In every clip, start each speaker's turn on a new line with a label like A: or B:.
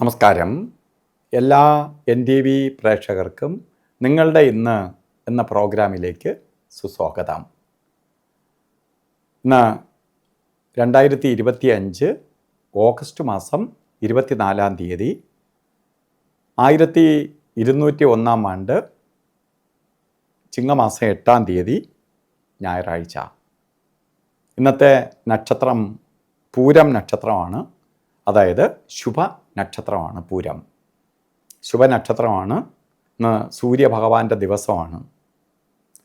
A: നമസ്കാരം. എല്ലാ NTV പ്രേക്ഷകർക്കും നിങ്ങളുടെ ഇന്ന് എന്ന പ്രോഗ്രാമിലേക്ക് സുസ്വാഗതം. ഇന്ന് 2025 ഓഗസ്റ്റ് മാസം 24-ാം തീയതി 1201 ആണ്ട് ചിങ്ങമാസം 8-ാം തീയതി ഞായറാഴ്ച. ഇന്നത്തെ നക്ഷത്രം പൂരം നക്ഷത്രമാണ്. അതായത് ശുഭ നക്ഷത്രമാണ് പൂരം. ശുഭനക്ഷത്രമാണ്. ഇന്ന് സൂര്യഭഗവാന്റെ ദിവസമാണ്.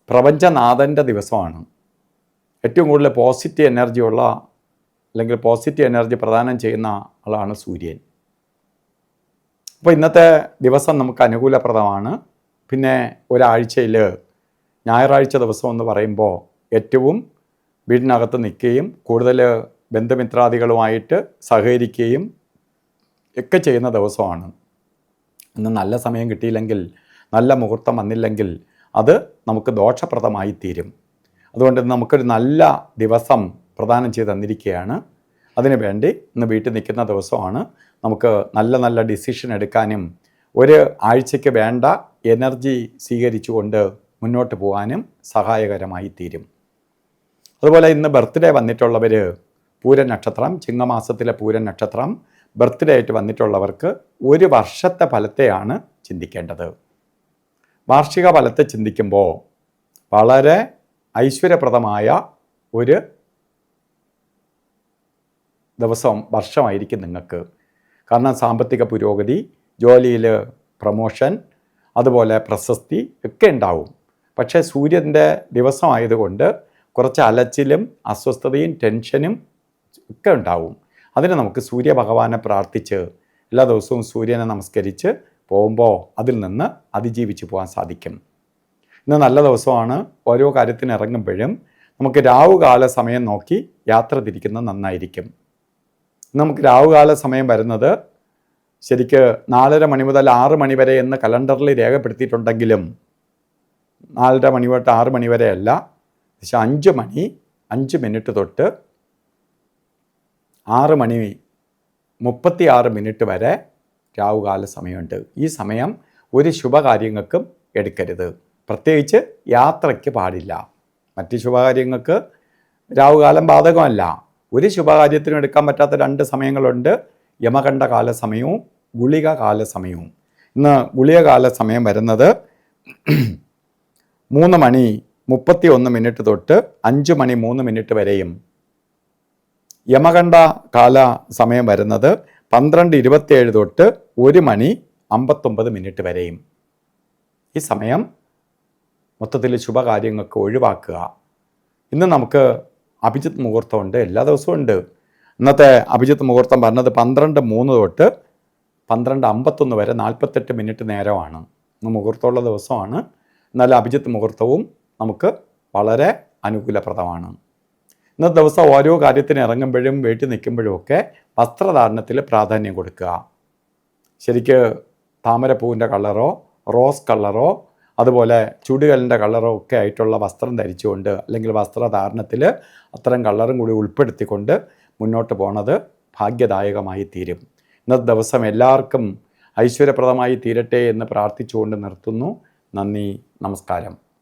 A: പ്രപഞ്ചനാഥൻ്റെ ദിവസമാണ്. ഏറ്റവും കൂടുതൽ പോസിറ്റീവ് എനർജി ഉള്ള അല്ലെങ്കിൽ പോസിറ്റീവ് എനർജി പ്രദാനം ചെയ്യുന്ന ആളാണ് സൂര്യൻ. അപ്പോൾ ഇന്നത്തെ ദിവസം നമുക്ക് അനുകൂലപ്രദമാണ്. പിന്നെ ഒരാഴ്ചയിൽ ഞായറാഴ്ച ദിവസം എന്ന് പറയുമ്പോൾ ഏറ്റവും വീടിനകത്ത് നിൽക്കുകയും കൂടുതൽ ബന്ധുമിത്രാദികളുമായിട്ട് സഹകരിക്കുകയും ഒക്കെ ചെയ്യുന്ന ദിവസമാണ്. ഇന്ന് നല്ല സമയം കിട്ടിയില്ലെങ്കിൽ, നല്ല മുഹൂർത്തം വന്നില്ലെങ്കിൽ അത് നമുക്ക് ദോഷപ്രദമായി തീരും. അതുകൊണ്ട് നമുക്കൊരു നല്ല ദിവസം പ്രദാനം ചെയ്ത് തന്നിരിക്കുകയാണ്. അതിനു വേണ്ടി ഇന്ന് വീട്ടിൽ നിൽക്കുന്ന ദിവസമാണ്. നമുക്ക് നല്ല നല്ല ഡിസിഷൻ എടുക്കാനും ഒരു ആഴ്ചയ്ക്ക് വേണ്ട എനർജി സ്വീകരിച്ചുകൊണ്ട് മുന്നോട്ട് പോകാനും സഹായകരമായി തീരും. അതുപോലെ ഇന്ന് ബർത്ത്ഡേ വന്നിട്ടുള്ളവർ, പൂരം നക്ഷത്രം, ചിങ്ങമാസത്തിലെ പൂരം നക്ഷത്രം ബർത്ത്ഡേ ആയിട്ട് വന്നിട്ടുള്ളവർക്ക് ഒരു വർഷത്തെ ഫലത്തെയാണ് ചിന്തിക്കേണ്ടത്. വാർഷിക ഫലത്തെ ചിന്തിക്കുമ്പോൾ വളരെ ഐശ്വര്യപ്രദമായ ഒരു വർഷമായിരിക്കും നിങ്ങൾക്ക്. കാരണം സാമ്പത്തിക പുരോഗതി, ജോലിയിൽ പ്രമോഷൻ, അതുപോലെ പ്രശസ്തി ഒക്കെ ഉണ്ടാവും. പക്ഷേ സൂര്യൻ്റെ ദിവസമായതുകൊണ്ട് കുറച്ച് അലച്ചിലും അസ്വസ്ഥതയും ടെൻഷനും ഒക്കെ ഉണ്ടാവും. അതിന് നമുക്ക് സൂര്യഭഗവാനെ പ്രാർത്ഥിച്ച് എല്ലാ ദിവസവും സൂര്യനെ നമസ്കരിച്ച് പോകുമ്പോൾ അതിൽ നിന്ന് അതിജീവിച്ച് പോകാൻ സാധിക്കും. ഇന്ന് നല്ല ദിവസമാണ്. ഓരോ കാര്യത്തിന് ഇറങ്ങുമ്പോഴും നമുക്ക് രാവുകാല സമയം നോക്കി യാത്ര തിരിക്കുന്നത് നന്നായിരിക്കും. നമുക്ക് രാവുകാല സമയം വരുന്നത് ശരിക്ക് 4:30 മണി മുതൽ 6 മണി വരെ എന്ന് കലണ്ടറിൽ രേഖപ്പെടുത്തിയിട്ടുണ്ടെങ്കിലും 4:30 മണി തൊട്ട് 6 മണി വരെ അല്ല, 5 മണി 5 മിനിറ്റ് തൊട്ട് 6 മണി 36 മിനിറ്റ് വരെ രാവുകാല സമയമുണ്ട്. ഈ സമയം ഒരു ശുഭകാര്യങ്ങൾക്കും എടുക്കരുത്. പ്രത്യേകിച്ച് യാത്രയ്ക്ക് പാടില്ല. മറ്റ് ശുഭകാര്യങ്ങൾക്ക് രാവുകാലം ബാധകമല്ല. ഒരു ശുഭകാര്യത്തിനും എടുക്കാൻ പറ്റാത്ത 2 സമയങ്ങളുണ്ട്. യമകണ്ഠ കാല സമയവും ഗുളിക കാല സമയവും. ഇന്ന് ഗുളിക കാല സമയം വരുന്നത് 3 മണി 31 മിനിറ്റ് തൊട്ട് 5 മണി 3 മിനിറ്റ് വരെയും, യമകണ്ഠ കാല സമയം വരുന്നത് 12:27 തൊട്ട് 1 മണി 59 മിനിറ്റ് വരെയും. ഈ സമയം മൊത്തത്തിൽ ശുഭകാര്യങ്ങൾക്ക് ഒഴിവാക്കുക. ഇന്ന് നമുക്ക് അഭിജിത്ത് മുഹൂർത്തമുണ്ട്. എല്ലാ ദിവസവും ഉണ്ട്. ഇന്നത്തെ അഭിജിത്ത് മുഹൂർത്തം പറഞ്ഞത് 12:03 തൊട്ട് 12:51 വരെ 48 മിനിറ്റ് നേരമാണ്. ഇന്ന് മുഹൂർത്തമുള്ള ദിവസമാണ്. എന്നാൽ അഭിജിത്ത് മുഹൂർത്തവും നമുക്ക് വളരെ അനുകൂലപ്രദമാണ്. ഇന്നത്തെ ദിവസം ഓരോ കാര്യത്തിന് ഇറങ്ങുമ്പോഴും വീട്ടിൽ നിൽക്കുമ്പോഴും ഒക്കെ വസ്ത്രധാരണത്തിൽ പ്രാധാന്യം കൊടുക്കുക. ശരിക്ക് താമരപ്പൂവിൻ്റെ കളറോ റോസ് കളറോ അതുപോലെ ചുടുകല്ലിൻ്റെ കളറോ ഒക്കെ ആയിട്ടുള്ള വസ്ത്രം ധരിച്ചുകൊണ്ട്, അല്ലെങ്കിൽ വസ്ത്രധാരണത്തിൽ അത്തരം കളറും കൂടി ഉൾപ്പെടുത്തിക്കൊണ്ട് മുന്നോട്ട് പോണത് ഭാഗ്യദായകമായി തീരും. ഇന്നത്തെ ദിവസം എല്ലാവർക്കും ഐശ്വര്യപ്രദമായി തീരട്ടെ എന്ന് പ്രാർത്ഥിച്ചുകൊണ്ട് നിർത്തുന്നു. നന്ദി, നമസ്കാരം.